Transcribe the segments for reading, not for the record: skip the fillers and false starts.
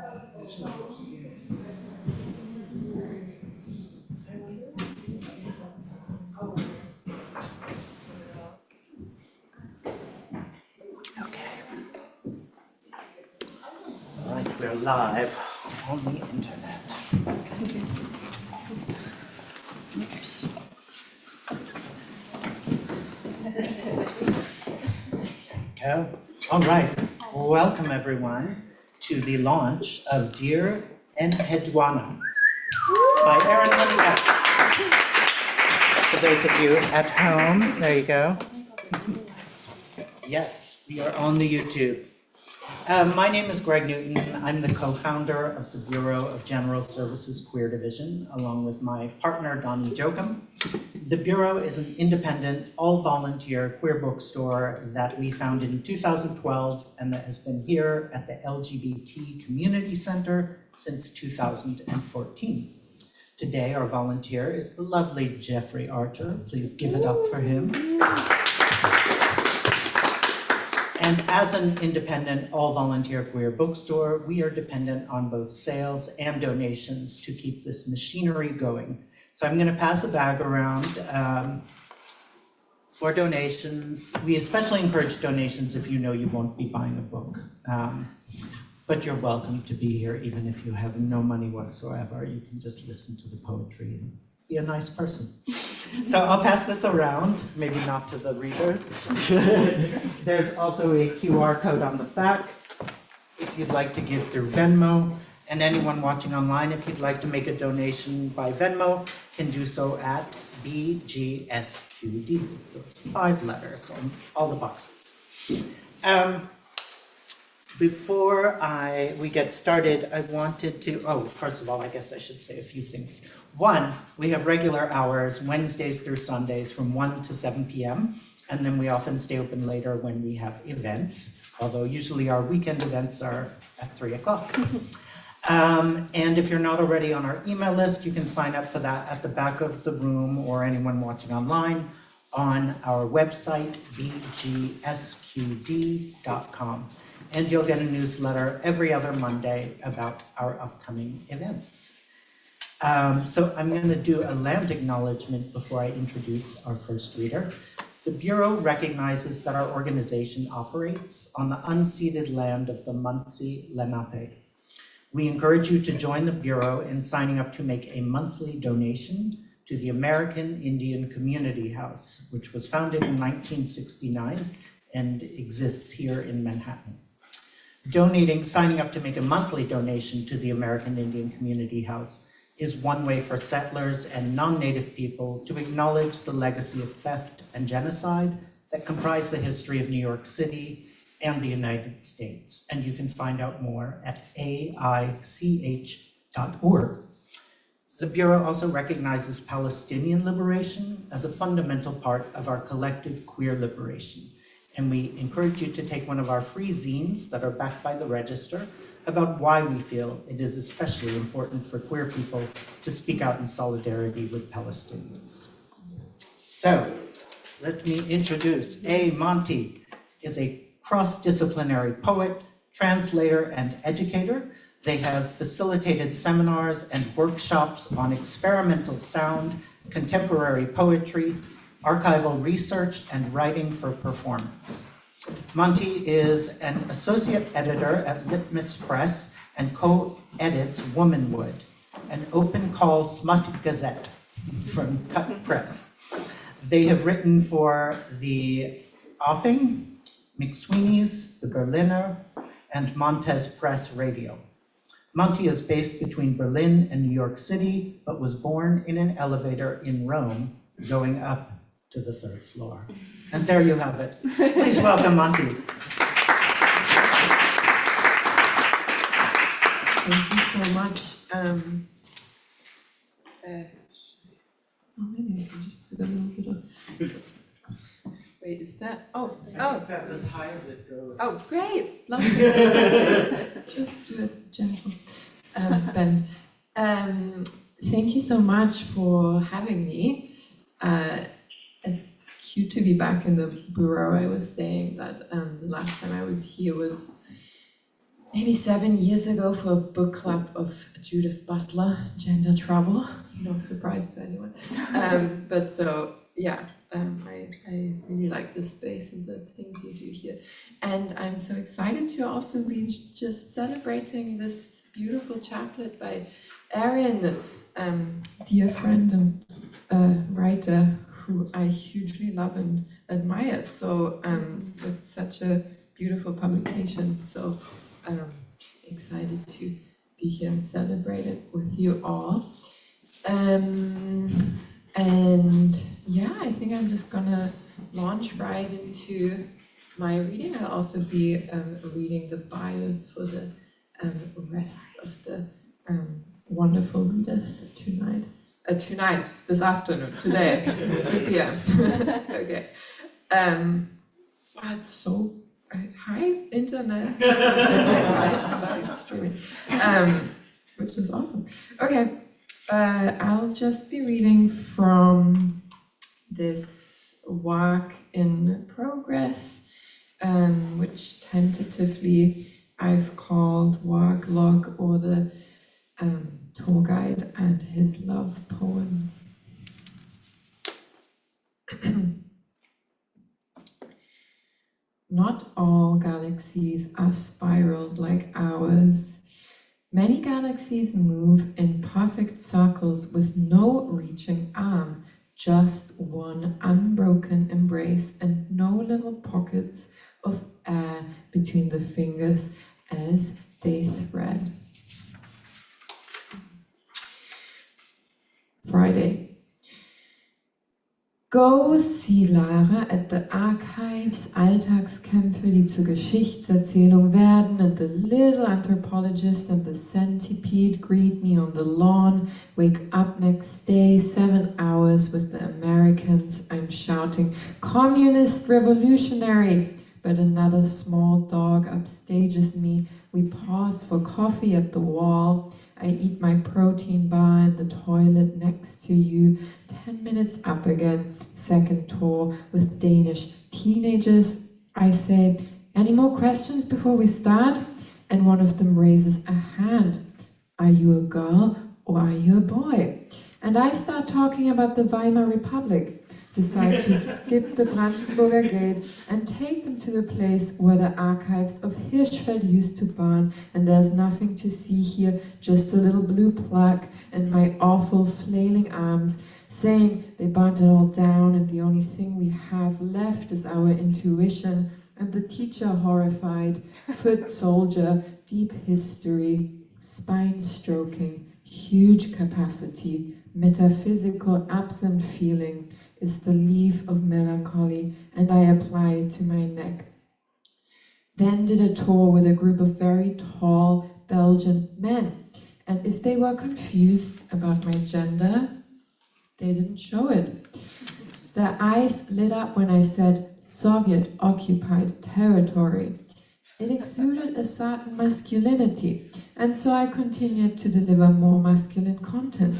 Right, we're live on the internet. Oops. Go. All right, welcome everyone to the launch of Dear Enheduanna by Enheduanna. For those of you at home, there you go. Yes, we are on the YouTube. My name is Greg Newton. I'm the co-founder of the Bureau of General Services Queer Division, along with my partner, Donnie Jokum. The Bureau is an independent, all-volunteer queer bookstore that we founded in 2012 and that has been here at the LGBT Community Center since 2014. Today, our volunteer is the lovely Jeffrey Archer. Please give it up for him. And as an independent, all-volunteer queer bookstore, we are dependent on both sales and donations to keep this machinery going. So I'm going to pass a bag around for donations. We especially encourage donations if you know you won't be buying a book. But you're welcome to be here even if you have no money whatsoever. You can just listen to the poetry and be a nice person. So I'll pass this around, maybe not to the readers. There's also a QR code on the back if you'd like to give through Venmo. And anyone watching online, if you'd like to make a donation by Venmo, can do so at BGSQD. Those 5 letters on all the boxes. Before we get started, I wanted to, first of all, I guess I should say a few things. One, we have regular hours, Wednesdays through Sundays from 1 to 7 p.m. And then we often stay open later when we have events, although usually our weekend events are at 3 o'clock. And if you're not already on our email list, you can sign up for that at the back of the room or anyone watching online on our website, bgsqd.com. And you'll get a newsletter every other Monday about our upcoming events. So I'm going to do a land acknowledgement before I introduce our first reader. The Bureau recognizes that our organization operates on the unceded land of the Munsee Lenape. We encourage you to join the Bureau in signing up to make a monthly donation to the American Indian Community House, which was founded in 1969 and exists here in Manhattan. Signing up to make a monthly donation to the American Indian Community House is one way for settlers and non-native people to acknowledge the legacy of theft and genocide that comprise the history of New York City and the United States. And you can find out more at aich.org. The Bureau also recognizes Palestinian liberation as a fundamental part of our collective queer liberation. And we encourage you to take one of our free zines that are backed by the Register about why we feel it is especially important for queer people to speak out in solidarity with Palestinians. So, let me introduce Monty is a cross-disciplinary poet, translator, and educator. They have facilitated seminars and workshops on experimental sound, contemporary poetry, archival research, and writing for performance. Monty is an associate editor at Litmus Press and co-edits Womanwood, an open call smut gazette from Cut Press. They have written for the Offing, McSweeney's, the Berliner, and Montez Press Radio. Monty is based between Berlin and New York City, but was born in an elevator in Rome, going up to the 3rd floor. And there you have it. Please welcome Monty. Thank you so much. Maybe I can just do a little bit of. Wait, is that? Oh, That's as high as it goes. Oh, great, lovely. Just do a gentle bend. Thank you so much for having me. It's cute to be back in the Bureau. I was saying that the last time I was here was maybe 7 years ago for a book club of Judith Butler, Gender Trouble. No surprise to anyone. But so, yeah, I really like this space and the things you do here. And I'm so excited to also be just celebrating this beautiful chaplet by Erin, dear friend and writer who I hugely love and admire. So it's such a beautiful publication. So excited to be here and celebrate it with you all. And yeah, I think I'm just gonna launch right into my reading. I'll also be reading the bios for the rest of the wonderful readers tonight. This afternoon, today, 3 p.m. Okay. Wow, it's so high internet live streaming, which is awesome. Okay. I'll just be reading from this work in progress, which tentatively I've called Work Log, or the tour guide and his love poems. Not all galaxies are spiraled like ours. Many galaxies move in perfect circles with no reaching arm, just one unbroken embrace and no little pockets of air between the fingers as they thread. Friday. Go see Lara at the archives, Alltagskämpfe, die zur Geschichtserzählung werden, and the little anthropologist and the centipede greet me on the lawn, wake up next day, 7 hours with the Americans. I'm shouting, communist revolutionary, but another small dog upstages me. We pause for coffee at the wall. I eat my protein bar in the toilet next to you. 10 minutes up again, second tour with Danish teenagers. I say, any more questions before we start? And one of them raises a hand. Are you a girl or are you a boy? And I start talking about the Weimar Republic. Decide to skip the Brandenburger Gate and take them to the place where the archives of Hirschfeld used to burn, and there's nothing to see here, just a little blue plaque and my awful flailing arms saying they burnt it all down and the only thing we have left is our intuition, and the teacher horrified, foot soldier, deep history, spine stroking, huge capacity, metaphysical absent feeling, is the leaf of melancholy, and I apply it to my neck. Then did a tour with a group of very tall Belgian men, and if they were confused about my gender, they didn't show it. Their eyes lit up when I said Soviet-occupied territory. It exuded a certain masculinity, and so I continued to deliver more masculine content.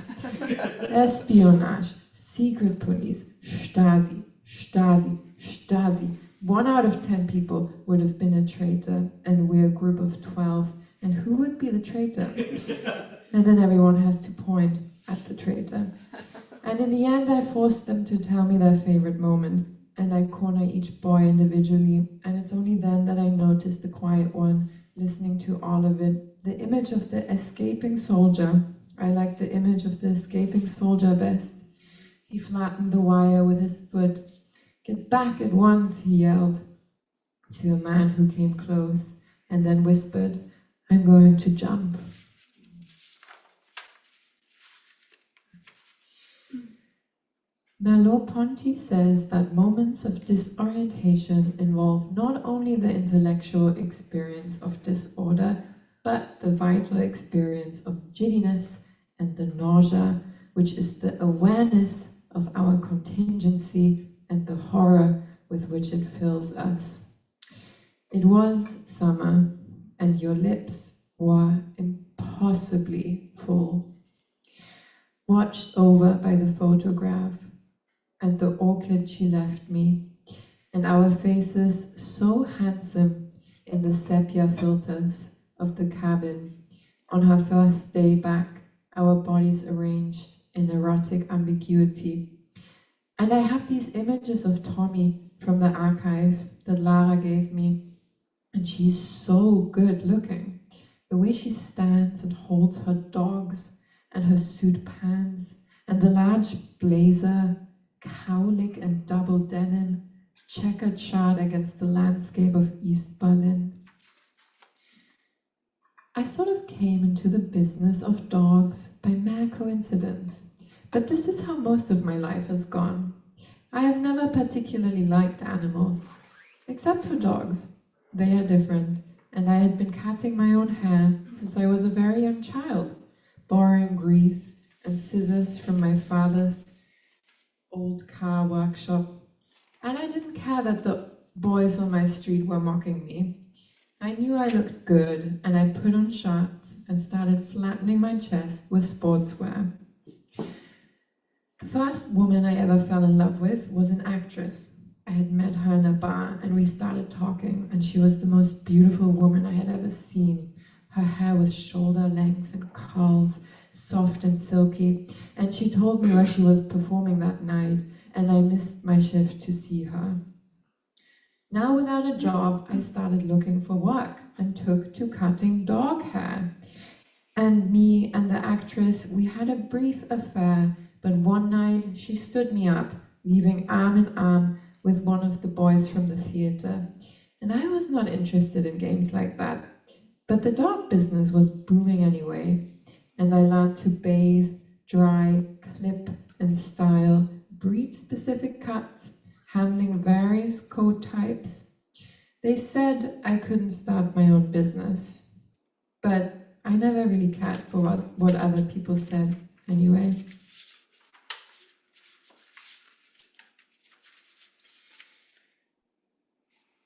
Espionage, secret police, Stasi, Stasi, Stasi. 1 out of 10 people would have been a traitor, and we're a group of 12. And who would be the traitor? And then everyone has to point at the traitor. And in the end, I forced them to tell me their favorite moment, and I corner each boy individually, and it's only then that I notice the quiet one, listening to all of it. The image of the escaping soldier. I like the image of the escaping soldier best. He flattened the wire with his foot. Get back at once, he yelled to a man who came close, and then whispered, I'm going to jump. Merleau-Ponty says that moments of disorientation involve not only the intellectual experience of disorder, but the vital experience of giddiness and the nausea, which is the awareness of our contingency and the horror with which it fills us. It was summer, and your lips were impossibly full. Watched over by the photograph and the orchid she left me, and our faces so handsome in the sepia filters, of the cabin. On her first day back, our bodies arranged in erotic ambiguity. And I have these images of Tommy from the archive that Lara gave me. And she's so good looking. The way she stands and holds her dogs and her suit pants and the large blazer, cowlick and double denim, checkered chart against the landscape of East Berlin. I sort of came into the business of dogs by mere coincidence, but this is how most of my life has gone. I have never particularly liked animals, except for dogs. They are different, and I had been cutting my own hair since I was a very young child, borrowing grease and scissors from my father's old car workshop. And I didn't care that the boys on my street were mocking me. I knew I looked good, and I put on shorts and started flattening my chest with sportswear. The first woman I ever fell in love with was an actress. I had met her in a bar, and we started talking, and she was the most beautiful woman I had ever seen. Her hair was shoulder length and curls, soft and silky, and she told me where she was performing that night, and I missed my shift to see her. Now, without a job, I started looking for work and took to cutting dog hair. And me and the actress, we had a brief affair, but one night she stood me up, leaving arm in arm with one of the boys from the theater. And I was not interested in games like that. But the dog business was booming anyway, and I learned to bathe, dry, clip, and style breed-specific cuts, handling various coat types. They said I couldn't start my own business, but I never really cared for what other people said anyway.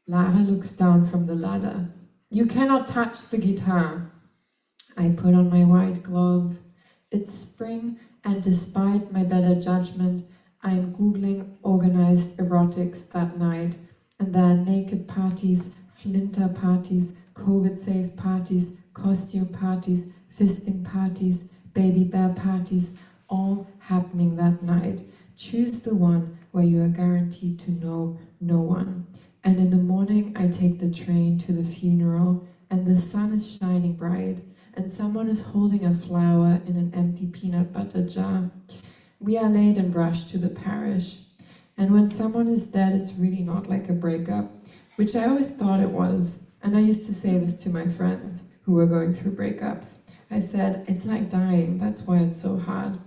Lara looks down from the ladder. You cannot touch the guitar. I put on my white glove. It's spring, and despite my better judgment, I'm Googling organized erotics that night, and there are naked parties, flinter parties, COVID-safe parties, costume parties, fisting parties, baby bear parties, all happening that night. Choose the one where you are guaranteed to know no one. And in the morning, I take the train to the funeral, and the sun is shining bright, and someone is holding a flower in an empty peanut butter jar. We are late and rushed to the parish. And when someone is dead, it's really not like a breakup, which I always thought it was. And I used to say this to my friends who were going through breakups. I said, it's like dying, that's why it's so hard.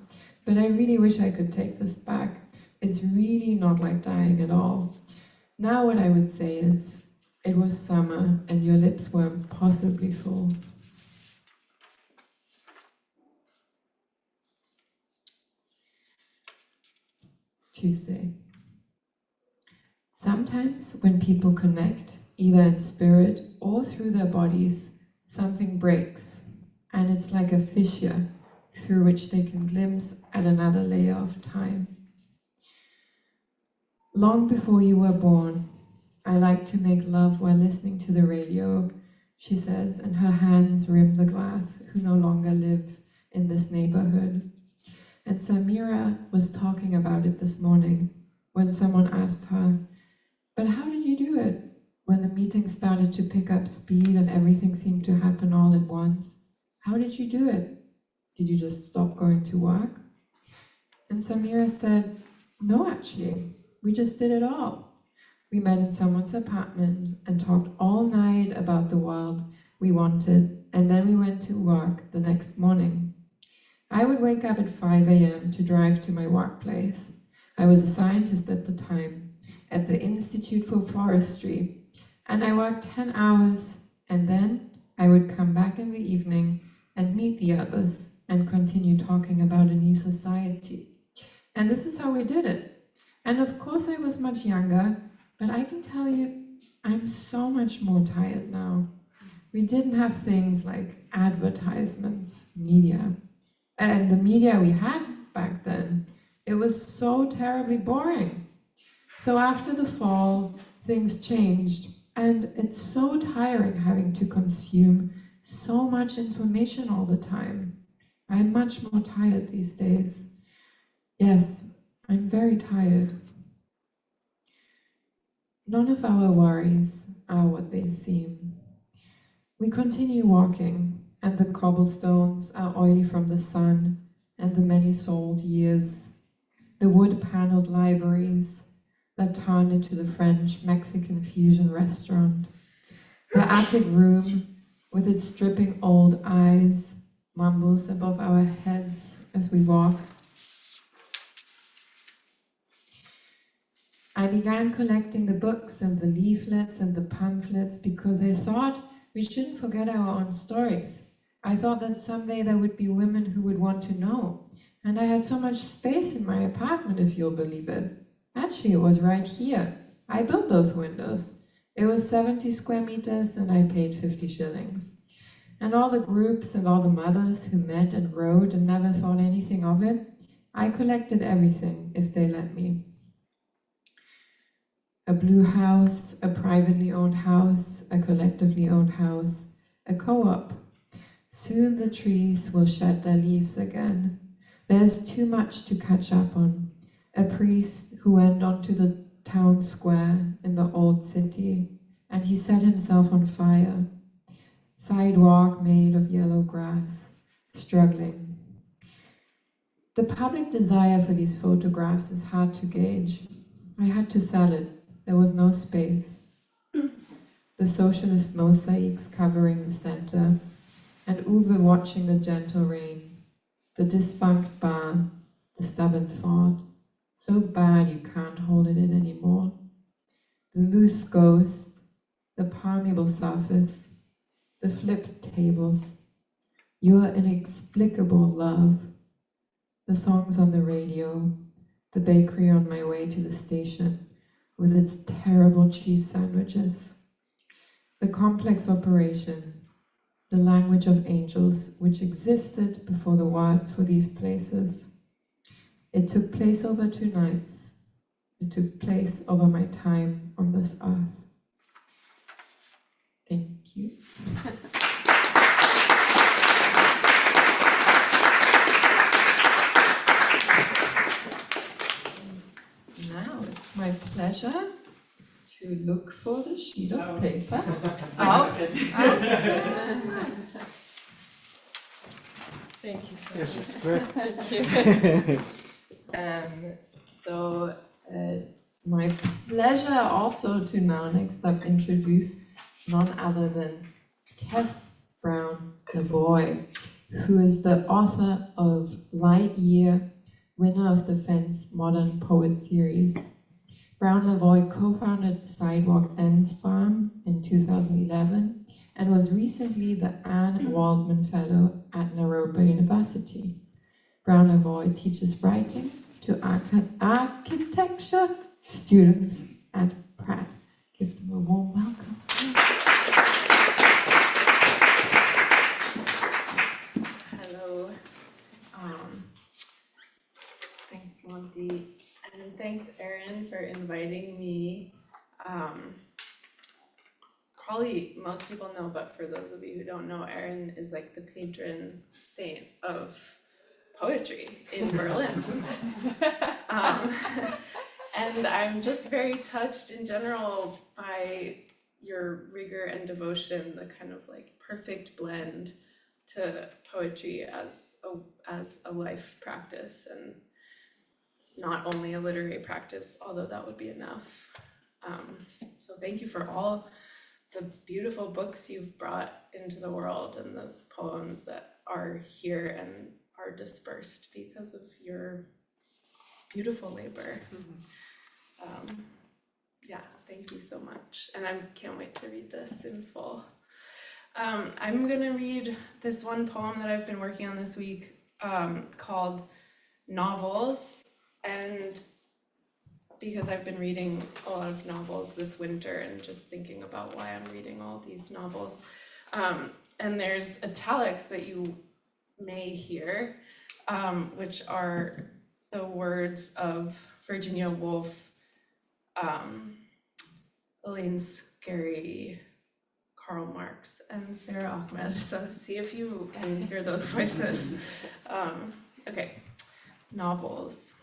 But I really wish I could take this back. It's really not like dying at all. Now what I would say is, it was summer and your lips were impossibly full. Tuesday. Sometimes when people connect, either in spirit or through their bodies, something breaks, and it's like a fissure through which they can glimpse at another layer of time. Long before you were born, I liked to make love while listening to the radio, she says, and her hands rim the glass, who no longer live in this neighborhood. And Samira was talking about it this morning when someone asked her, but how did you do it? When the meeting started to pick up speed and everything seemed to happen all at once, how did you do it? Did you just stop going to work? And Samira said, no, actually, we just did it all. We met in someone's apartment and talked all night about the world we wanted, and then we went to work the next morning. I would wake up at 5 a.m. to drive to my workplace. I was a scientist at the time, at the Institute for Forestry, and I worked 10 hours, and then I would come back in the evening and meet the others and continue talking about a new society. And this is how we did it. And of course I was much younger, but I can tell you, I'm so much more tired now. We didn't have things like advertisements, media. And the media we had back then, it was so terribly boring. So after the fall, things changed. And it's so tiring having to consume so much information all the time. I'm much more tired these days. Yes, I'm very tired. None of our worries are what they seem. We continue walking, and the cobblestones are oily from the sun and the many-souled years. The wood-paneled libraries that turned into the French-Mexican fusion restaurant. The attic room with its dripping old eyes mumbles above our heads as we walk. I began collecting the books and the leaflets and the pamphlets because I thought we shouldn't forget our own stories. I thought that someday there would be women who would want to know. And I had so much space in my apartment, if you'll believe it. Actually, it was right here. I built those windows. It was 70 square meters and I paid 50 shillings. And all the groups and all the mothers who met and wrote and never thought anything of it, I collected everything if they let me. A blue house, a privately owned house, a collectively owned house, a co-op. Soon the trees will shed their leaves again. There's too much to catch up on. A priest who went onto the town square in the old city, and he set himself on fire. Sidewalk made of yellow grass, struggling. The public desire for these photographs is hard to gauge. I had to sell it. There was no space. The socialist mosaics covering the center, and Uwe watching the gentle rain, the defunct bar, the stubborn thought, so bad you can't hold it in anymore. The loose ghost, the permeable surface, the flipped tables, your inexplicable love, the songs on the radio, the bakery on my way to the station, with its terrible cheese sandwiches. The complex operation, the language of angels, which existed before the words for these places. It took place over 2 nights. It took place over my time on this earth. Thank you. Now it's my pleasure to look for the sheet of paper. Thank you so much. Yes, it's great. So my pleasure also to now next up introduce none other than Tess Brown Lavoie, who is the author of Light Year, winner of the Fence Modern Poet Series. Brown Lavoie co-founded Sidewalk Ends Farm in 2011 and was recently the Anne Waldman Fellow at Naropa University. Brown Lavoie teaches writing to architecture students at Pratt. Give them a warm welcome. Hello. Thanks, Monty. And thanks, Erin, for inviting me. Probably most people know, but for those of you who don't know, Erin is like the patron saint of poetry in Berlin. And I'm just very touched in general by your rigor and devotion, the kind of like perfect blend to poetry as a life practice and not only a literary practice, although that would be enough. So thank you for all the beautiful books you've brought into the world and the poems that are here and are dispersed because of your beautiful labor. Yeah, thank you so much. And I can't wait to read this in full. I'm gonna read this one poem that I've been working on this week called Novels. And because I've been reading a lot of novels this winter and just thinking about why I'm reading all these novels. And there's italics that you may hear, which are the words of Virginia Woolf, Elaine Scarry, Karl Marx and Sarah Ahmed. So see if you can hear those voices. Okay, novels.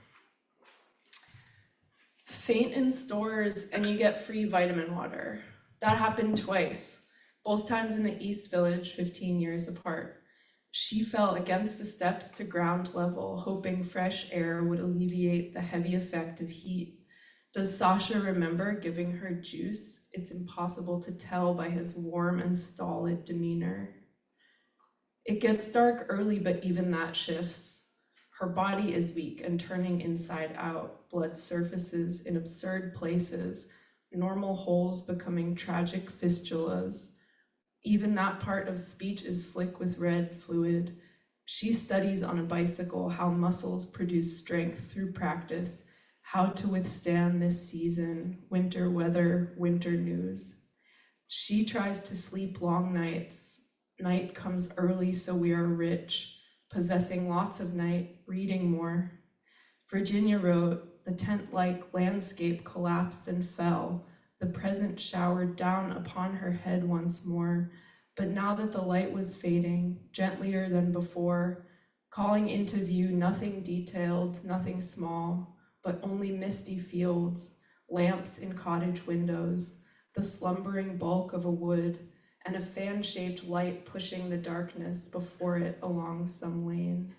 Faint in stores and you get free vitamin water. That happened twice, both times in the East Village, 15 years apart. She fell against the steps to ground level, hoping fresh air would alleviate the heavy effect of heat. Does Sasha remember giving her juice? It's impossible to tell by his warm and stolid demeanor. It gets dark early, but even that shifts. Her body is weak and turning inside out. Blood surfaces in absurd places, normal holes becoming tragic fistulas. Even that part of speech is slick with red fluid. She studies on a bicycle how muscles produce strength through practice, how to withstand this season, winter weather, winter news. She tries to sleep long nights. Night comes early, so we are rich, possessing lots of night, reading more. Virginia wrote, the tent-like landscape collapsed and fell. The present showered down upon her head once more, but now that the light was fading, gentlier than before, calling into view nothing detailed, nothing small, but only misty fields, lamps in cottage windows, the slumbering bulk of a wood, and a fan-shaped light pushing the darkness before it along some lane.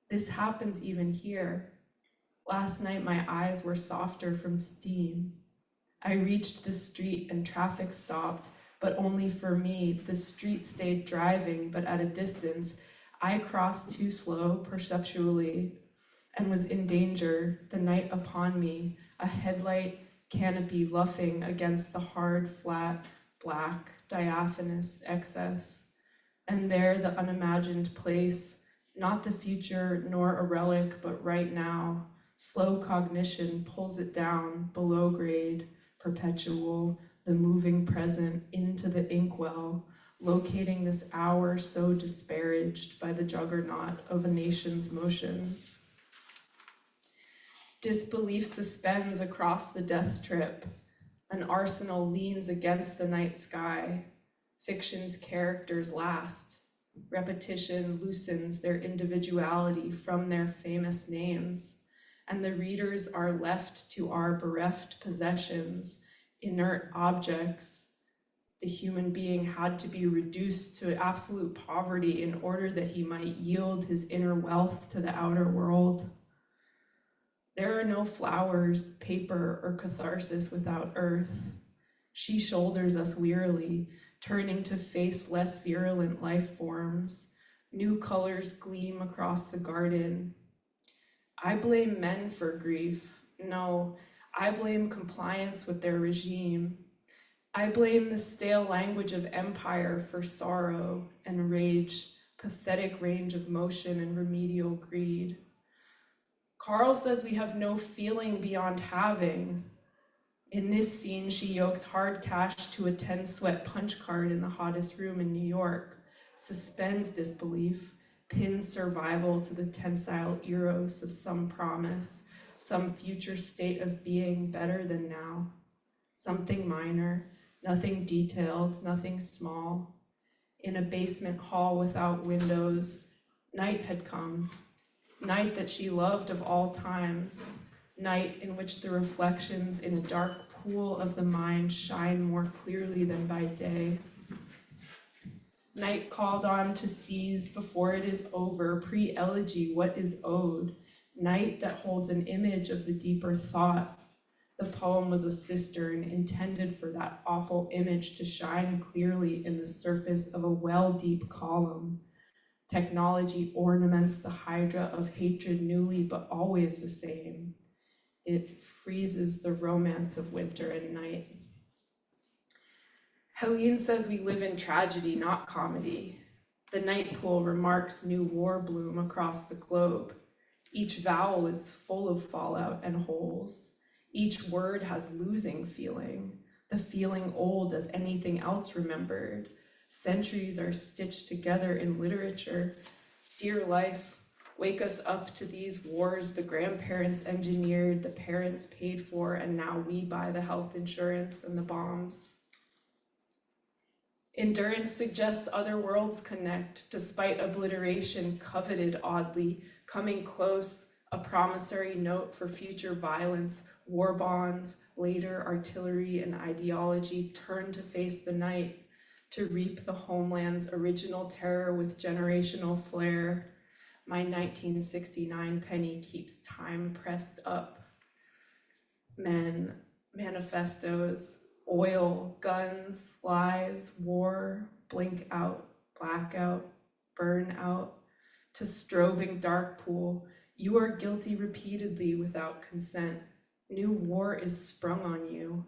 This happens even here. Last night my eyes were softer from steam. I reached the street and traffic stopped, but only for me. The street stayed driving, but at a distance. I crossed too slow perceptually and was in danger, the night upon me, a headlight canopy luffing against the hard, flat, black, diaphanous excess. And there the unimagined place, not the future nor a relic, but right now, slow cognition pulls it down, below grade, perpetual, the moving present into the inkwell, locating this hour so disparaged by the juggernaut of a nation's motions. Disbelief suspends across the death trip. An arsenal leans against the night sky. Fiction's characters last. Repetition loosens their individuality from their famous names, and the readers are left to our bereft possessions, inert objects. The human being had to be reduced to absolute poverty in order that he might yield his inner wealth to the outer world. There are no flowers, paper, or catharsis without earth. She shoulders us wearily, turning to face less virulent life forms. New colors gleam across the garden. I blame men for grief. No, I blame compliance with their regime. I blame the stale language of empire for sorrow and rage, pathetic range of motion and remedial greed. Carl says we have no feeling beyond having. In this scene, she yokes hard cash to a 10-sweat punch card in the hottest room in New York, suspends disbelief, pins survival to the tensile eros of some promise, some future state of being better than now. Something minor, nothing detailed, nothing small. In a basement hall without windows, night had come. Night that she loved of all times, night in which the reflections in a dark pool of the mind shine more clearly than by day. Night called on to seize before it is over, pre-elegy what is owed. Night that holds an image of the deeper thought. The poem was a cistern intended for that awful image to shine clearly in the surface of a well-deep column. Technology ornaments the hydra of hatred newly, but always the same. It freezes the romance of winter and night. Helene says we live in tragedy, not comedy. The night pool remarks new war bloom across the globe. Each vowel is full of fallout and holes. Each word has losing feeling, the feeling old as anything else remembered. Centuries are stitched together in literature. Dear life, wake us up to these wars the grandparents engineered, the parents paid for, and now we buy the health insurance and the bombs. Endurance suggests other worlds connect, despite obliteration coveted oddly, coming close, a promissory note for future violence, war bonds, later artillery and ideology turn to face the night, to reap the homeland's original terror with generational flair. My 1969 penny keeps time pressed up. Men, manifestos, oil, guns, lies, war, blink out, blackout, burn out, to strobing dark pool. You are guilty repeatedly without consent. New war is sprung on you.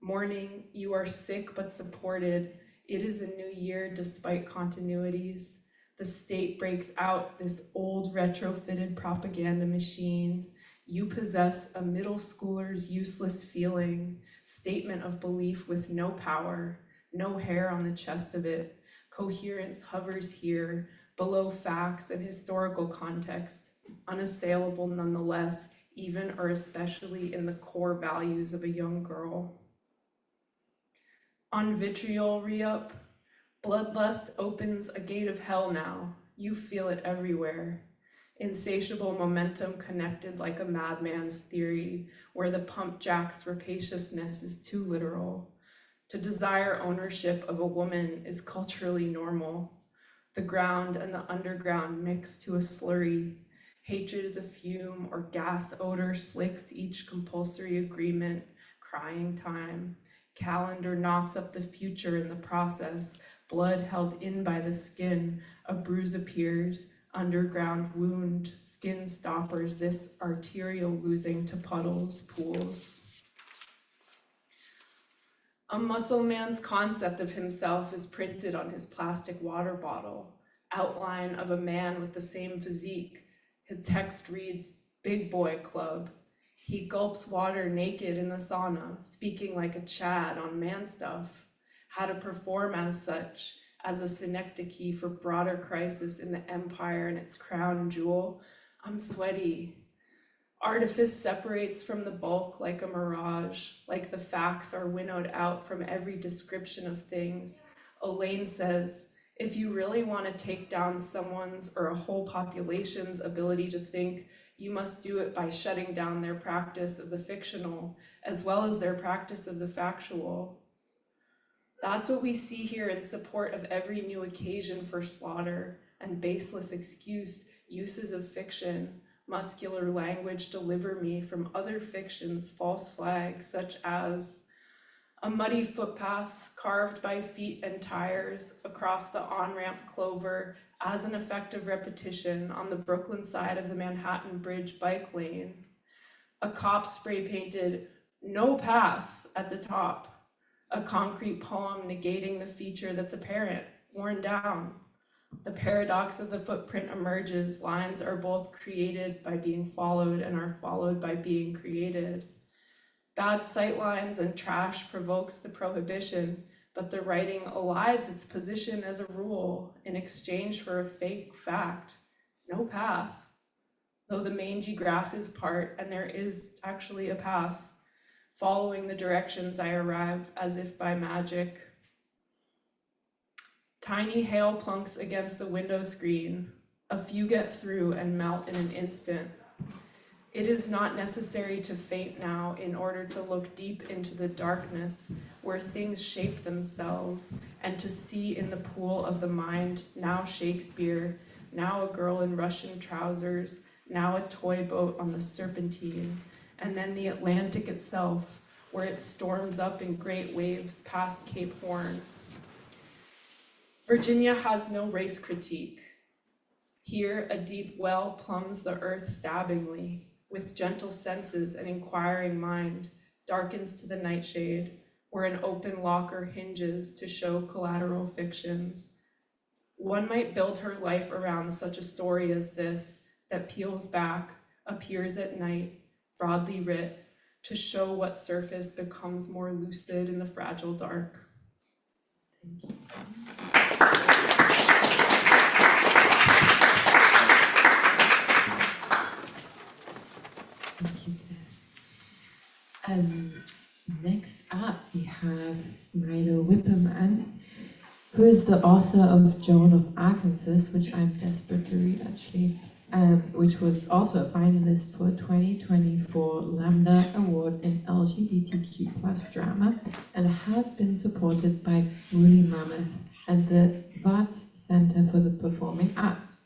Morning, you are sick but supported. It is a new year despite continuities. The state breaks out this old retrofitted propaganda machine. You possess a middle schooler's useless feeling, statement of belief with no power, no hair on the chest of it. Coherence hovers here, below facts and historical context, unassailable nonetheless, even or especially in the core values of a young girl. On vitriol re-up, bloodlust opens a gate of hell now. You feel it everywhere. Insatiable momentum connected like a madman's theory, where the pump jack's rapaciousness is too literal. To desire ownership of a woman is culturally normal. The ground and the underground mix to a slurry. Hatred is a fume or gas odor slicks each compulsory agreement, crying time. Calendar knots up the future in the process, blood held in by the skin, a bruise appears, underground wound, skin stoppers, this arterial losing to puddles, pools. A muscle man's concept of himself is printed on his plastic water bottle, outline of a man with the same physique. His text reads, Big Boy Club. He gulps water naked in the sauna, speaking like a Chad on man stuff, how to perform as such, as a synecdoche for broader crisis in the empire and its crown jewel. I'm sweaty. Artifice separates from the bulk like a mirage, like the facts are winnowed out from every description of things. Elaine says, if you really want to take down someone's or a whole population's ability to think, you must do it by shutting down their practice of the fictional, as well as their practice of the factual. That's what we see here in support of every new occasion for slaughter and baseless excuse, uses of fiction, muscular language deliver me from other fictions, false flags, such as a muddy footpath carved by feet and tires across the on-ramp clover as an effect of repetition on the Brooklyn side of the Manhattan Bridge bike lane. A cop spray painted no path at the top. A concrete poem negating the feature that's apparent, worn down. The paradox of the footprint emerges. Lines are both created by being followed and are followed by being created. Bad sightlines and trash provokes the prohibition, but the writing elides its position as a rule in exchange for a fake fact. No path, though the mangy grasses part and there is actually a path. Following the directions I arrive as if by magic. Tiny hail plunks against the window screen. A few get through and melt in an instant. It is not necessary to faint now in order to look deep into the darkness where things shape themselves and to see in the pool of the mind, now Shakespeare, now a girl in Russian trousers, now a toy boat on the Serpentine, and then the Atlantic itself, where it storms up in great waves past Cape Horn. Virginia has no race critique. Here, a deep well plumbs the earth stabbingly, with gentle senses and inquiring mind, darkens to the nightshade, where an open locker hinges to show collateral fictions. One might build her life around such a story as this, that peels back, appears at night, broadly writ, to show what surface becomes more lucid in the fragile dark. Thank you. Thank you, Tess. Next up, we have Milo Wipperman, who is the author of Joan of Arkansas, which I'm desperate to read actually, which was also a finalist for 2024 Lambda Award in LGBTQ plus drama, and has been supported by Woolly Mammoth and the Watts Center for the Performing Arts.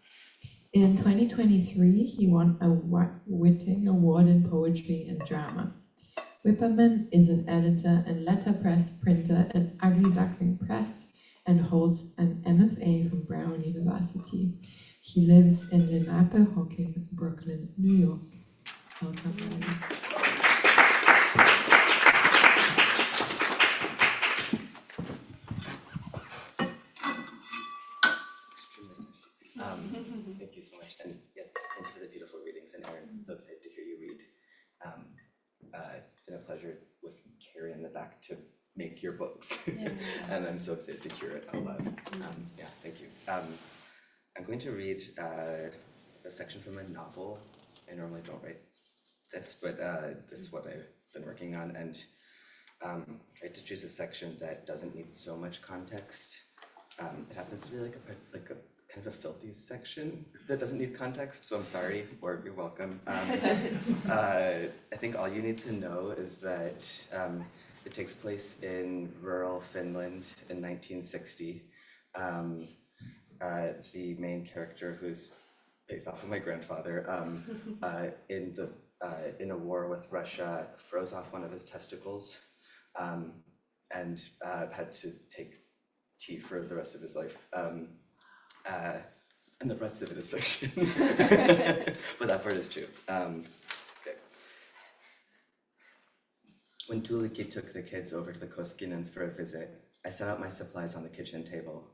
In 2023, he won a Whiting Award in Poetry and Drama. Wipperman is an editor and letterpress printer at Ugly Duckling Press and holds an MFA from Brown University. He lives in Lenape-Hocking, Brooklyn, New York. Welcome, Andy. Extremely nice. Thank you so much, and yeah, thank you for the beautiful readings, and Erin, I'm so excited to hear you read. It's been a pleasure with Carrie in the back to make your books, and I'm so excited to hear it out loud. Yeah, thank you. I'm going to read a section from a novel. I normally don't write this, but this is what I've been working on, and tried to choose a section that doesn't need so much context. It happens to be like a kind of a filthy section that doesn't need context, so I'm sorry, or you're welcome. I think all you need to know is that it takes place in rural Finland in 1960. The main character, who's based off of my grandfather, in a war with Russia, froze off one of his testicles, and had to take tea for the rest of his life. And the rest of it is fiction, but that part is true. Okay. When Tuulikki took the kids over to the Koskinens for a visit, I set out my supplies on the kitchen table.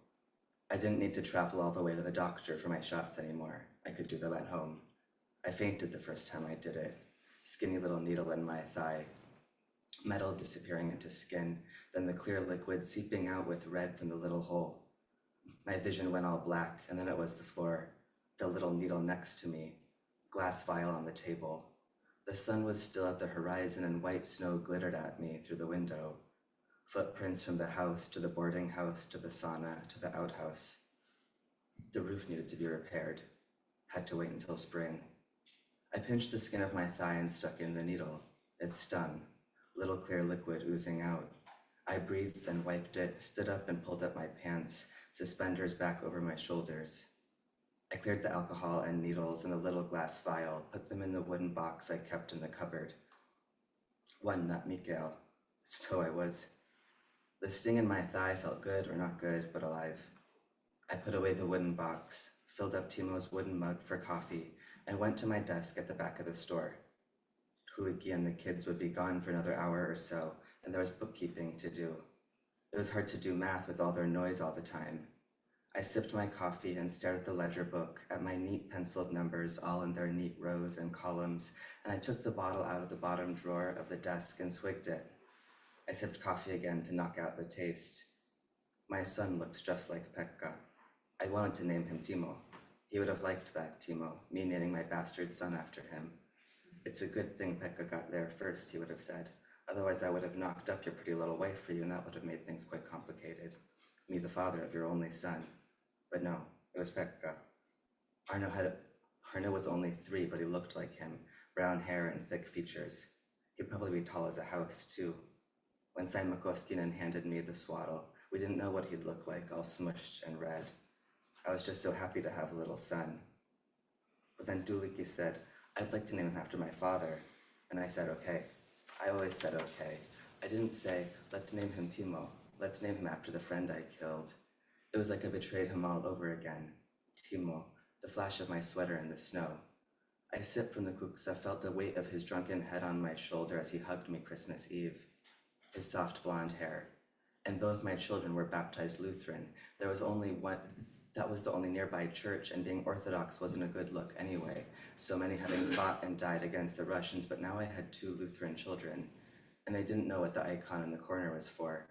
I didn't need to travel all the way to the doctor for my shots anymore. I could do them at home. I fainted the first time I did it. Skinny little needle in my thigh. Metal disappearing into skin, then the clear liquid seeping out with red from the little hole. My vision went all black, and then it was the floor, the little needle next to me, glass vial on the table. The sun was still at the horizon, and white snow glittered at me through the window. Footprints from the house to the boarding house to the sauna to the outhouse. The roof needed to be repaired. Had to wait until spring. I pinched the skin of my thigh and stuck in the needle. It stung. Little clear liquid oozing out. I breathed and wiped it, stood up and pulled up my pants, suspenders back over my shoulders. I cleared the alcohol and needles in a little glass vial, put them in the wooden box I kept in the cupboard. One nut Mikael. So I was. The sting in my thigh felt good or not good, but alive. I put away the wooden box, filled up Timo's wooden mug for coffee, and went to my desk at the back of the store. Tuulikki and the kids would be gone for another hour or so, and there was bookkeeping to do. It was hard to do math with all their noise all the time. I sipped my coffee and stared at the ledger book, at my neat penciled numbers all in their neat rows and columns, and I took the bottle out of the bottom drawer of the desk and swigged it. I sipped coffee again to knock out the taste. My son looks just like Pekka. I wanted to name him Timo. He would have liked that, Timo, me naming my bastard son after him. It's a good thing Pekka got there first, he would have said. Otherwise I would have knocked up your pretty little wife for you, and that would have made things quite complicated. Me, the father of your only son. But no, it was Pekka. Arno was only 3, but he looked like him. Brown hair and thick features. He'd probably be tall as a house, too. When Saima Koskinen handed me the swaddle, we didn't know what he'd look like, all smushed and red. I was just so happy to have a little son. But then Tuulikki said, I'd like to name him after my father. And I said, okay. I always said okay. I didn't say, let's name him Timo. Let's name him after the friend I killed. It was like I betrayed him all over again. Timo, the flash of my sweater in the snow. I sipped from the kuksa, felt the weight of his drunken head on my shoulder as he hugged me Christmas Eve. His soft blonde hair. And both my children were baptized Lutheran. There was only one, that was the only nearby church, and being Orthodox wasn't a good look anyway, so many having fought and died against the Russians, but now I had 2 Lutheran children, and they didn't know what the icon in the corner was for.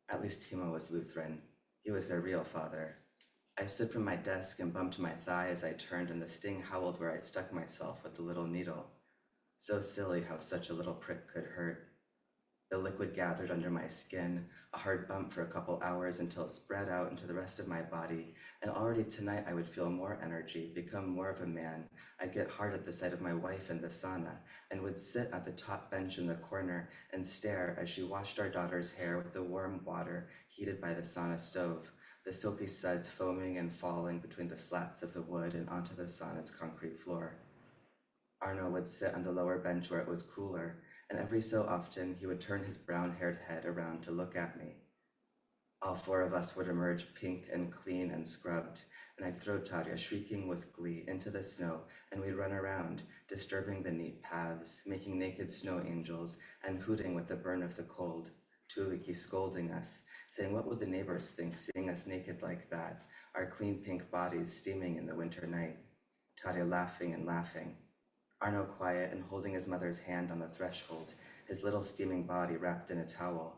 At least Timo was Lutheran. He was their real father. I stood from my desk and bumped my thigh as I turned, and the sting howled where I stuck myself with the little needle. So silly how such a little prick could hurt. The liquid gathered under my skin, a hard bump for a couple hours until it spread out into the rest of my body, and already tonight I would feel more energy, become more of a man. I'd get hard at the sight of my wife in the sauna, and would sit at the top bench in the corner and stare as she washed our daughter's hair with the warm water heated by the sauna stove, the soapy suds foaming and falling between the slats of the wood and onto the sauna's concrete floor. Arno would sit on the lower bench where it was cooler, and every so often he would turn his brown-haired head around to look at me. All four of us would emerge pink and clean and scrubbed, and I'd throw Tarja, shrieking with glee, into the snow, and we'd run around, disturbing the neat paths, making naked snow angels, and hooting with the burn of the cold, Tuliki scolding us, saying what would the neighbors think seeing us naked like that, our clean pink bodies steaming in the winter night, Tarja laughing and laughing. Arno quiet and holding his mother's hand on the threshold, his little steaming body wrapped in a towel.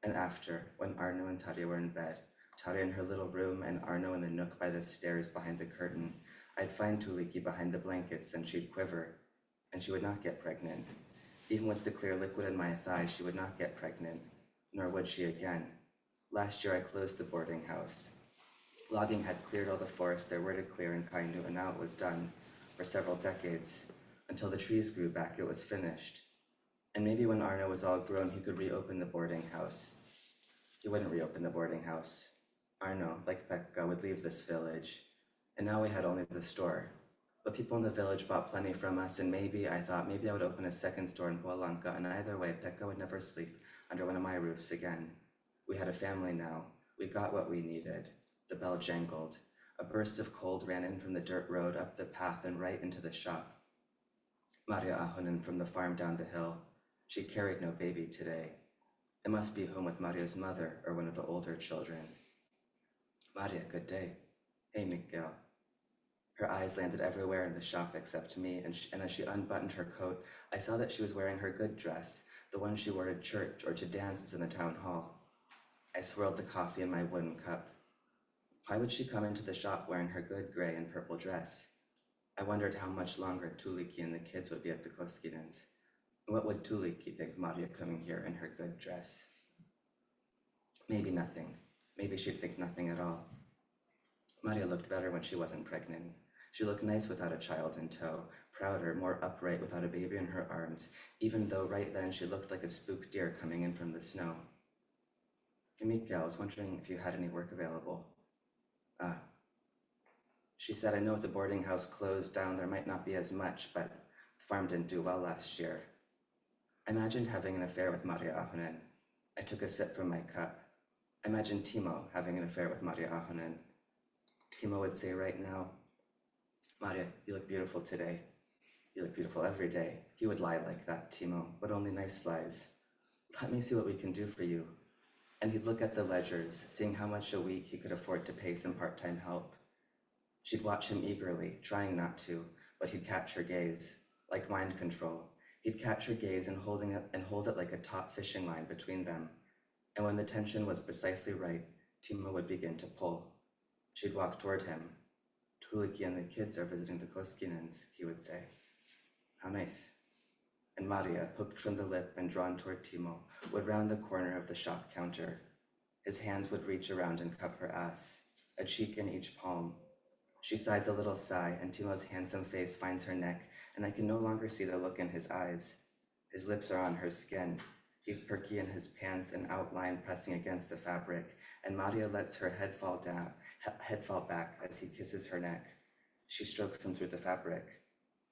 And after, when Arno and Tarja were in bed, Tarja in her little room and Arno in the nook by the stairs behind the curtain, I'd find Tuliki behind the blankets and she'd quiver, and she would not get pregnant. Even with the clear liquid in my thigh, she would not get pregnant, nor would she again. Last year I closed the boarding house. Logging had cleared all the forest there were to clear in Kainuu, and now it was done, for several decades. Until the trees grew back, it was finished. And maybe when Arno was all grown, he could reopen the boarding house. He wouldn't reopen the boarding house. Arno, like Pekka, would leave this village. And now we had only the store. But people in the village bought plenty from us, and I thought maybe I would open a second store in Puolanka, and either way, Pekka would never sleep under one of my roofs again. We had a family now. We got what we needed. The bell jangled. A burst of cold ran in from the dirt road, up the path, and right into the shop. Maria Ahonen from the farm down the hill. She carried no baby today. It must be home with Maria's mother or one of the older children. Maria, good day. Hey, Miguel. Her eyes landed everywhere in the shop except me, and as she unbuttoned her coat, I saw that she was wearing her good dress, the one she wore to church or to dances in the town hall. I swirled the coffee in my wooden cup. Why would she come into the shop wearing her good gray and purple dress? I wondered how much longer Tuliki and the kids would be at the Koskinens. What would Tuliki think Maria coming here in her good dress? Maybe nothing. Maybe she'd think nothing at all. Maria looked better when she wasn't pregnant. She looked nice without a child in tow, prouder, more upright without a baby in her arms, even though right then she looked like a spooked deer coming in from the snow. Hey, Mika, I was wondering if you had any work available. She said, I know if the boarding house closed down, there might not be as much, but the farm didn't do well last year. I imagined having an affair with Maria Ahonen. I took a sip from my cup. I imagined Timo having an affair with Maria Ahonen. Timo would say right now, Maria, you look beautiful today. You look beautiful every day. He would lie like that, Timo, but only nice lies. Let me see what we can do for you. And he'd look at the ledgers, seeing how much a week he could afford to pay some part-time help. She'd watch him eagerly, trying not to, but he'd catch her gaze, like mind control. He'd catch her gaze and hold it like a taut fishing line between them. And when the tension was precisely right, Timo would begin to pull. She'd walk toward him. Tuliki and the kids are visiting the Koskinens, he would say. How nice. And Maria, hooked from the lip and drawn toward Timo, would round the corner of the shop counter. His hands would reach around and cup her ass, a cheek in each palm. She sighs a little sigh, and Timo's handsome face finds her neck, and I can no longer see the look in his eyes. His lips are on her skin. He's perky in his pants, an outline pressing against the fabric, and Maria lets her head fall back as he kisses her neck. She strokes him through the fabric.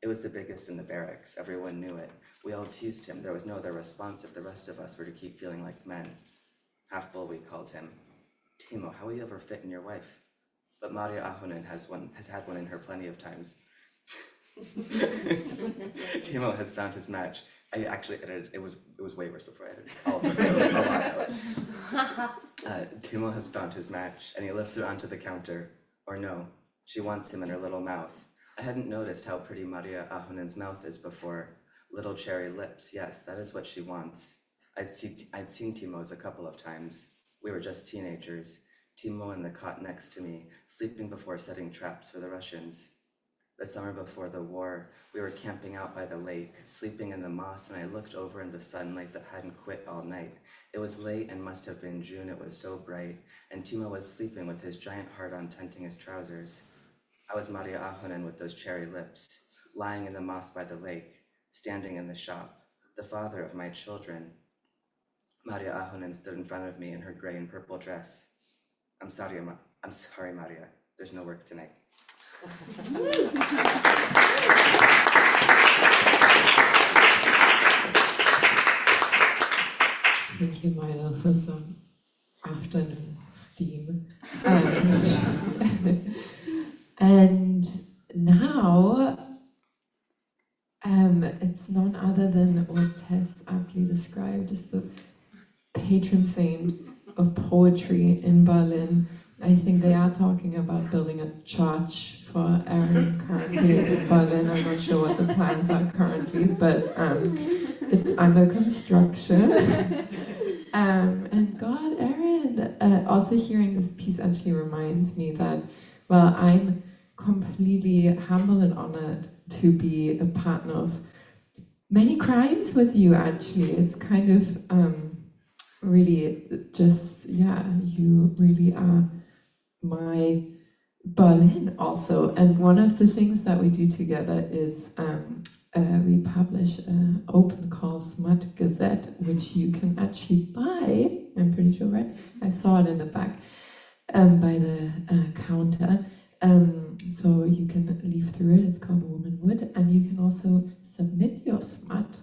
It was the biggest in the barracks. Everyone knew it. We all teased him. There was no other response if the rest of us were to keep feeling like men. Half-bull, we called him. Timo, how will you ever fit in your wife? But Maria Ahonen has had one in her plenty of times. Timo has found his match. I actually edited, it was way worse before I edited all of it. Timo has found his match, and he lifts her onto the counter. Or no, she wants him in her little mouth. I hadn't noticed how pretty Maria Ahonen's mouth is before. Little cherry lips, yes, that is what she wants. I'd seen Timo's a couple of times. We were just teenagers. Timo in the cot next to me, sleeping before setting traps for the Russians. The summer before the war, we were camping out by the lake, sleeping in the moss, and I looked over in the sunlight that hadn't quit all night. It was late and must have been June, it was so bright, and Timo was sleeping with his giant heart untenting his trousers. I was Maria Ahonen with those cherry lips, lying in the moss by the lake, standing in the shop, the father of my children. Maria Ahonen stood in front of me in her gray and purple dress. I'm sorry, Maria. There's no work tonight. Thank you, Milo, for some afternoon steam. And now, it's none other than what Tess aptly described as the patron saint of poetry in Berlin. I think they are talking about building a church for Erin currently in Berlin. I'm not sure what the plans are currently, but it's under construction. And God, Erin, also hearing this piece actually reminds me that, well, I'm completely humble and honored to be a partner of many crimes with you, actually. It's kind of really just, yeah, you really are my Berlin also. And one of the things that we do together is we publish an open call smut gazette, which you can actually buy, I'm pretty sure, right? I saw it in the back by the counter. So you can leaf through it. It's called Womanwood, and you can also submit your smut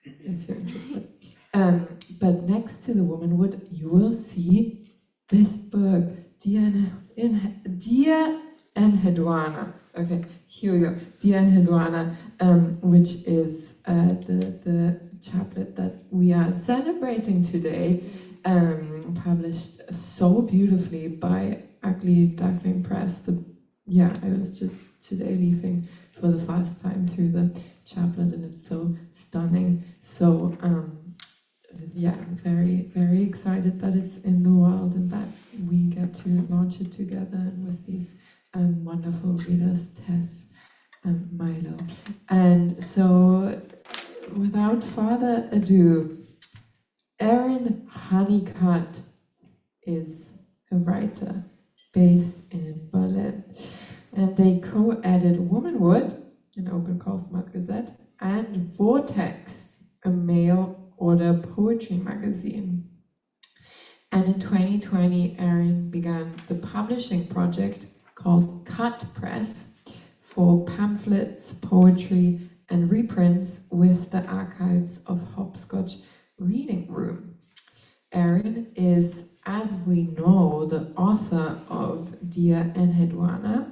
if you're interested. But next to the Womanwood, you will see this book, Dear Enheduanna. Okay, here we go. Dear Enheduanna, which is the chaplet that we are celebrating today, published so beautifully by Ugly Duckling Press. I was just today leafing for the first time through the chaplet, and it's so stunning. So I'm very, very excited that it's in the world and that we get to launch it together with these wonderful readers, Tess and Milo. And so, without further ado, Erin Honeycutt is a writer based in Berlin. And they co-edited Womanwood, an open call smut gazette, and Vortex, a mail order poetry magazine. And in 2020, Erin began the publishing project called Cut Press for pamphlets, poetry, and reprints with the archives of Hopscotch Reading Room. Erin is, as we know, the author of Dear Enheduanna,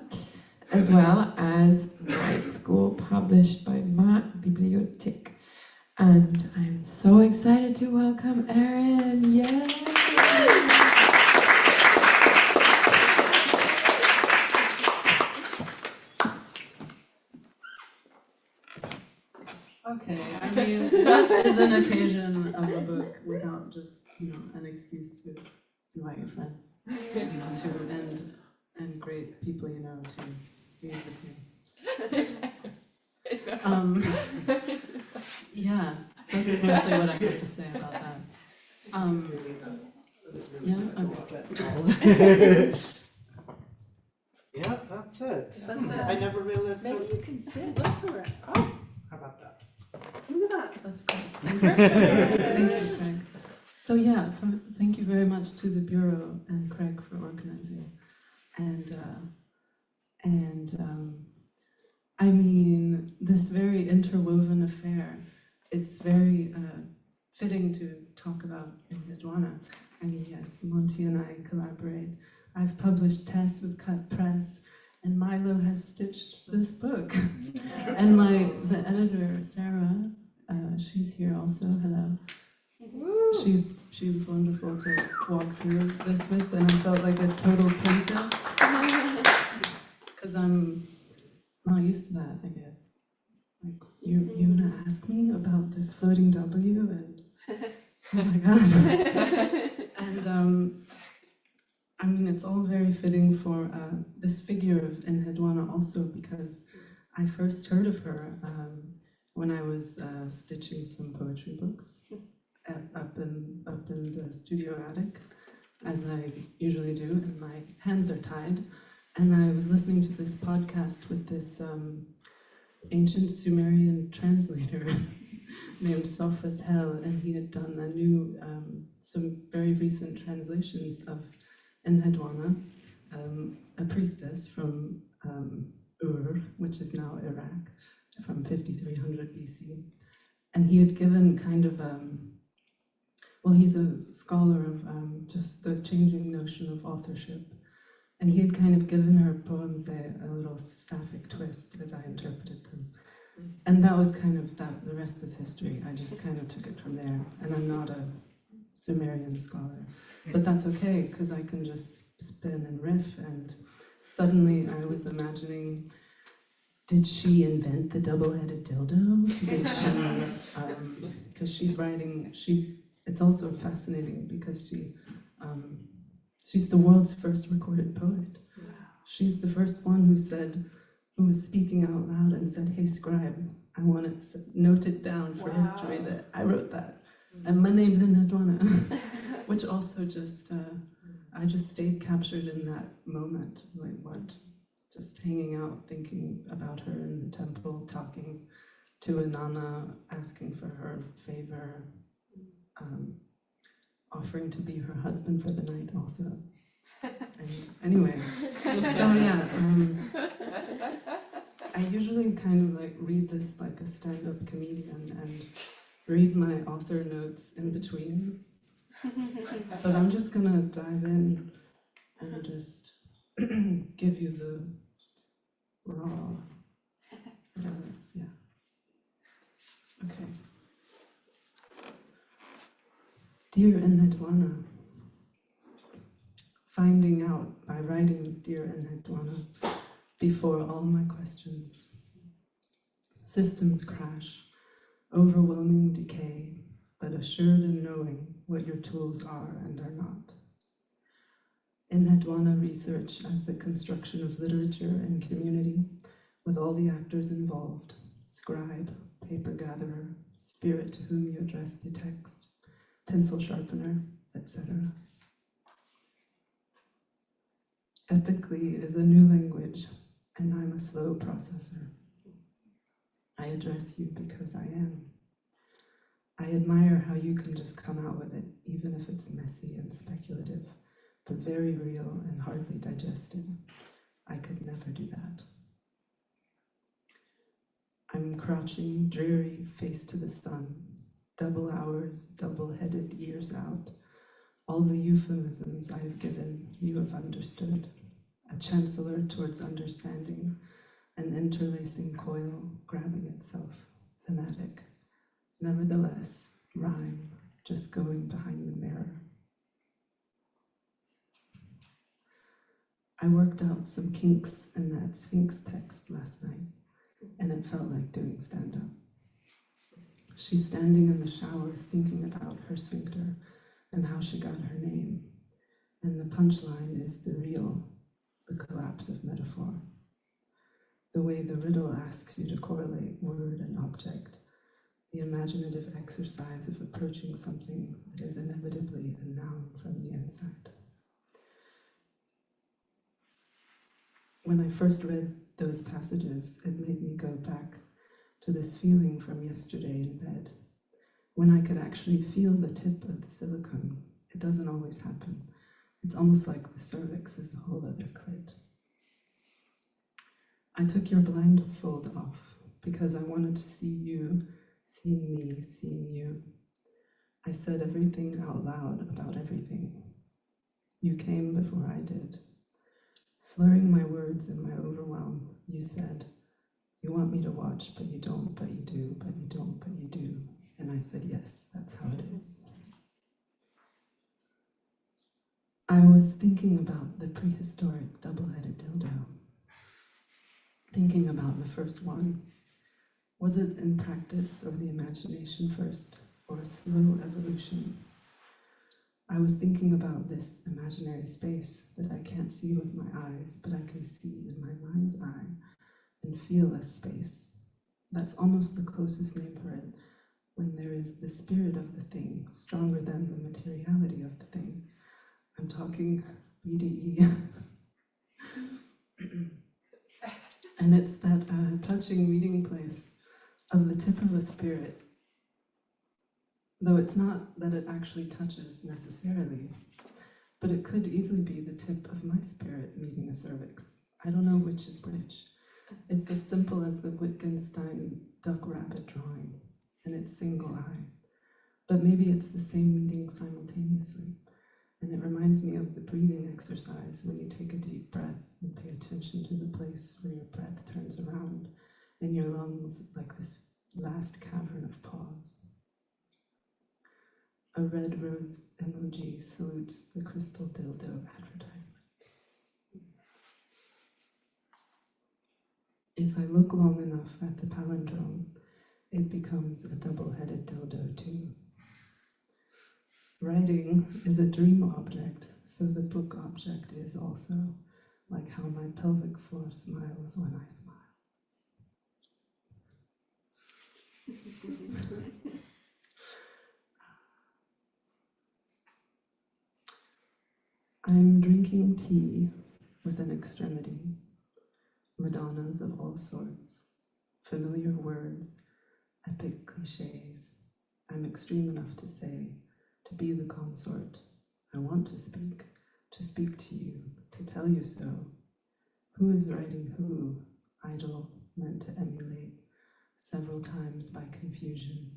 as well as Night School, published by Ma Bibliothek. And I'm so excited to welcome Erin. Yay! Okay, I mean, what is an occasion of a book without just, an excuse to invite your friends, and great people to read with you. Yeah, that's mostly what I have to say about that. Yeah, that's it. That's it. I never realized. Maybe you can sit. That's all right. Oh. How about that? Look at that. That's great. Thank you, Craig. So thank you very much to the Bureau and Craig for organizing. I mean, this very interwoven affair, it's very fitting to talk about Enheduanna. I mean, yes, Monty and I collaborate. I've published Tess with Cut Press, and Milo has stitched this book. And the editor, Sarah, she's here also. Hello. She was wonderful to walk through this with, and I felt like a total princess. Because I'm not used to that, I guess. Like, you're gonna ask me about this floating W, and oh my god. And I mean, it's all very fitting for this figure of Enheduanna also, because I first heard of her when I was stitching some poetry books up in the studio attic, as I usually do, and my hands are tied. And I was listening to this podcast with this ancient Sumerian translator named Sophus Hell, and he had done a new, some very recent translations of Enheduanna, a priestess from Ur, which is now Iraq, from 5300 BC. And he had given kind of, well, he's a scholar of just the changing notion of authorship. And he had kind of given her poems a little sapphic twist as I interpreted them. And that was kind of that, the rest is history. I just kind of took it from there. And I'm not a Sumerian scholar, but that's okay, because I can just spin and riff. And suddenly I was imagining, did she invent the double-headed dildo? Did she, because she's writing, it's also fascinating because she's the world's first recorded poet. Wow. She's the first one who was speaking out loud and said, "Hey scribe, I want it noted down for history that I wrote that. And my name's Enheduanna," which also just, I just stayed captured in that moment, like what, just hanging out, thinking about her in the temple, talking to Inanna, asking for her favor, offering to be her husband for the night also. And anyway, so yeah, I usually kind of like read this like a stand-up comedian and read my author notes in between. But I'm just gonna dive in and just give you the raw, whatever, yeah. Okay. Dear Enheduanna, finding out by writing Dear Enheduanna before all my questions. Systems crash, overwhelming decay, but assured in knowing what your tools are and are not. Enheduanna research as the construction of literature and community, with all the actors involved, scribe, paper gatherer, spirit to whom you address the text, pencil sharpener, etc. Ethically is a new language, and I'm a slow processor. I address you because I am. I admire how you can just come out with it, even if it's messy and speculative, but very real and hardly digested. I could never do that. I'm crouching, dreary, face to the sun, double hours, double-headed years out. All the euphemisms I have given, you have understood. A chancellor towards understanding, an interlacing coil grabbing itself, thematic. Nevertheless, rhyme, just going behind the mirror. I worked out some kinks in that Sphinx text last night, and it felt like doing stand-up. She's standing in the shower thinking about her sphincter and how she got her name. And the punchline is the real, the collapse of metaphor. The way the riddle asks you to correlate word and object, the imaginative exercise of approaching something that is inevitably a noun from the inside. When I first read those passages, it made me go back to this feeling from yesterday in bed, when I could actually feel the tip of the silicone. It doesn't always happen. It's almost like the cervix is a whole other clit. I took your blindfold off because I wanted to see you, seeing me, seeing you. I said everything out loud about everything. You came before I did. Slurring my words in my overwhelm, you said, "You want me to watch, but you don't, but you do, but you don't, but you do." And I said, yes, that's how it is. I was thinking about the prehistoric double-headed dildo. Thinking about the first one. Was it in practice or the imagination first, or a slow evolution? I was thinking about this imaginary space that I can't see with my eyes, but I can see in my mind's eye, and feel as space. That's almost the closest name for it, when there is the spirit of the thing stronger than the materiality of the thing. I'm talking BDE. And it's that touching meeting place of the tip of a spirit, though it's not that it actually touches necessarily, but it could easily be the tip of my spirit meeting a cervix. I don't know which is which. It's as simple as the Wittgenstein duck-rabbit drawing, and it's single eye. But maybe it's the same meeting simultaneously. And it reminds me of the breathing exercise when you take a deep breath and pay attention to the place where your breath turns around in your lungs, like this last cavern of pause. A red rose emoji salutes the crystal dildo advertisement. If I look long enough at the palindrome, it becomes a double-headed dildo too. Writing is a dream object, so the book object is also, like how my pelvic floor smiles when I smile. I'm drinking tea with an extremity, Madonnas of all sorts, familiar words, epic cliches. I'm extreme enough to say, to be the consort. I want to speak to you, to tell you so. Who is writing who? Idle, meant to emulate, several times by confusion,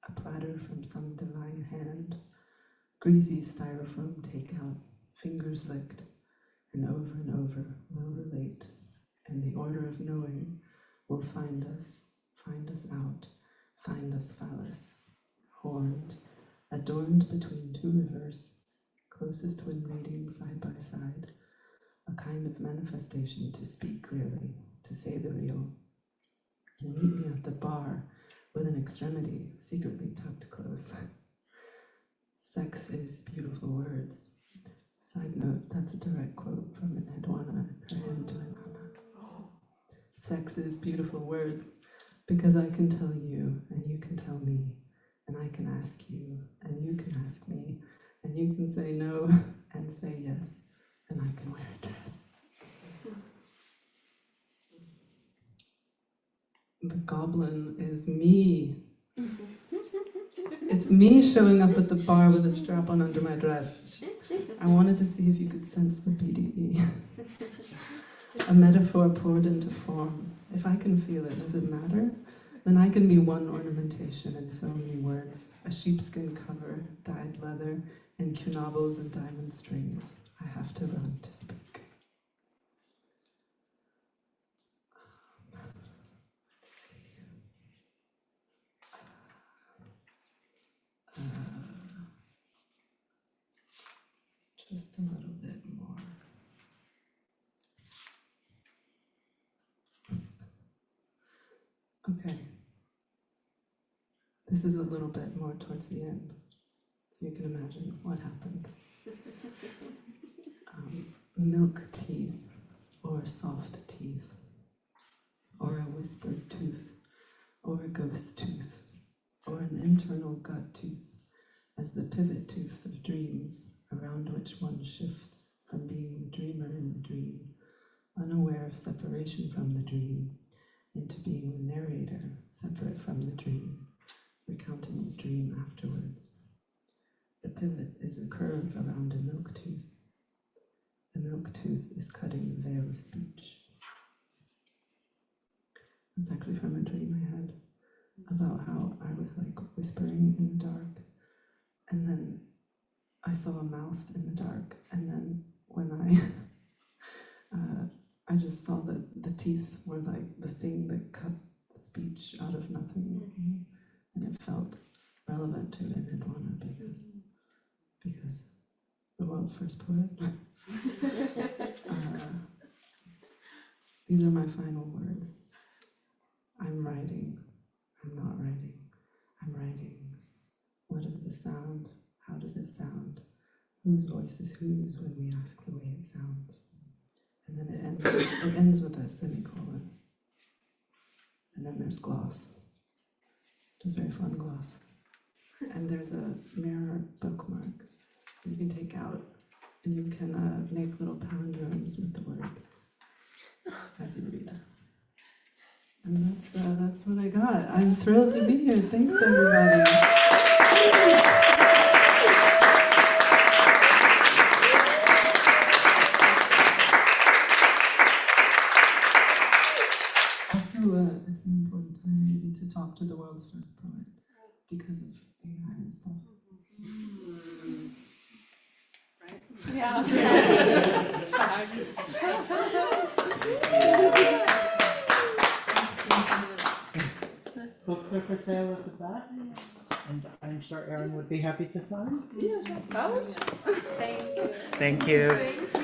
a platter from some divine hand, greasy styrofoam takeout, fingers licked, and over will relate, and the order of knowing will find us out, find us phallus, horned, adorned between two rivers, closest when reading side by side, a kind of manifestation to speak clearly, to say the real, and meet me at the bar with an extremity secretly tucked close. Sex is beautiful words. Side note, that's a direct quote from Enheduanna, her hymn to Enheduanna. Sex is beautiful words, because I can tell you, and you can tell me, and I can ask you, and you can ask me, and you can say no, and say yes, and I can wear a dress. The goblin is me. It's me showing up at the bar with a strap on under my dress. I wanted to see if you could sense the BDE. A metaphor poured into form. If I can feel it, does it matter? Then I can be one ornamentation in so many words. A sheepskin cover, dyed leather, and cunabbles and diamond strings. I have to run to speak. Let's see. Just a little bit more. Okay. This is a little bit more towards the end, so you can imagine what happened. Milk teeth, or soft teeth, or a whispered tooth, or a ghost tooth, or an internal gut tooth, as the pivot tooth of dreams, around which one shifts from being the dreamer in the dream, unaware of separation from the dream, into being the narrator, separate from the dream, recounting the dream afterwards. The pivot is a curve around a milk tooth. The milk tooth is cutting the veil of speech. It's actually from a dream I had about how I was like whispering in the dark, and then I saw a mouth in the dark, and then when I just saw that the teeth were like the thing that cut the speech out of nothing, and it felt relevant to Enheduanna because the world's first poet. These are my final words. I'm writing. I'm not writing. I'm writing. What is the sound? How does it sound? Whose voice is whose when we ask the way it sounds? And then it ends with a semicolon. and then there's gloss. It was very fun gloss. And there's a mirror bookmark you can take out, and you can make little palindromes with the words as you read. And that's what I got. I'm thrilled to be here. Thanks, everybody. Also, it's an important time maybe to talk to the world's first poet because of AI and stuff. Yeah. Books are for sale at the back, and I'm sure Erin would be happy to sign. Thank you. Thank you.